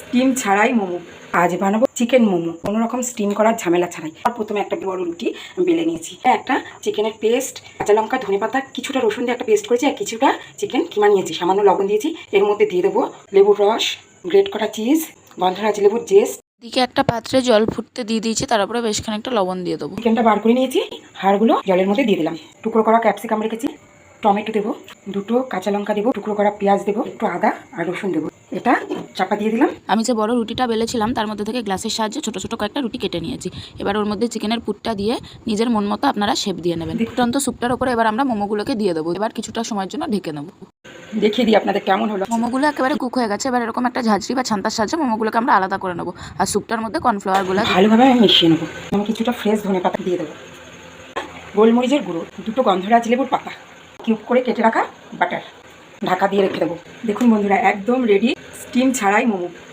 Steam ছাড়াই মোমো। আজ বানাবো চিকেন মোমো, কোনো রকম স্টিম করার ঝামেলা ছাড়াই। আর প্রথমে একটা বড় রুটি বেলে নিয়েছি, একটা চিকেনের পেস্ট, কাঁচা লঙ্কা, ধনেপাতা, কিছুটা রসুন দিয়ে একটা পেস্ট করেছি, আর কিছুটা চিকেন কিমা নিয়েছি, সামান্য লবণ দিয়েছি। এর মধ্যে দিয়ে দেবো লেবুর রস, গ্রেট করা চিজ, গন্ধরাজ লেবুর জেস্ট। দিকে একটা পাত্রে জল ফুটতে দিয়ে দিয়েছি, তার উপরে বেশ খানিকটা লবণ দিয়ে দেবো। চিকেনটা বার করে নিয়েছি, হাড়গুলো জলের মধ্যে দিয়ে দিলাম। টুকরো করা ক্যাপসিকাম রেখেছি, টমেটো দেবো, দুটো কাঁচা লঙ্কা দেবো, টুকরো করা পেঁয়াজ দেবো, একটু আদা আর রসুন দেবো। এটা চাপা দিয়ে দিলাম। আমি যে বড় রুটিটা বেলেছিলাম তার মধ্যে থেকে গ্লাসের সাহায্যে ছোটো ছোটো কয়েকটা রুটি কেটে নিয়েছি। এবার ওর মধ্যে চিকেনের পুরটা দিয়ে নিজের মন মতো আপনারা শেপ দিয়ে নেবেন। ফুটন্ত স্যুপটার ওপরে এবার আমরা মোমোগুলোকে দিয়ে দেবো। এবার কিছুটা সময়ের জন্য ঢেকে নেবো। দেখিয়ে দিই আপনাদের কেমন হলো। মোমোগুলো একেবারে কুক হয়ে গেছে। এবার এরকম একটা ঝাঁঝরি বা ছান্তার সাহায্যে মোমোগুলোকে আমরা আলাদা করে নেবো। আর স্যুপটার মধ্যে কর্নফ্লাওয়ারগুলো ভালোভাবে আমি মিশিয়ে নেবো। আমি কিছুটা ফ্রেশ ধনেপাতা দিয়ে দেবো, গোলমরিচের গুঁড়ো, দুটো গন্ধরাজ লেবুর পাতা, কিউব করে কেটে রাখা বাটার, ঢাকা দিয়ে রেখে দেবো। দেখুন বন্ধুরা, একদম রেডি স্টিম ছাড়াই মোমো।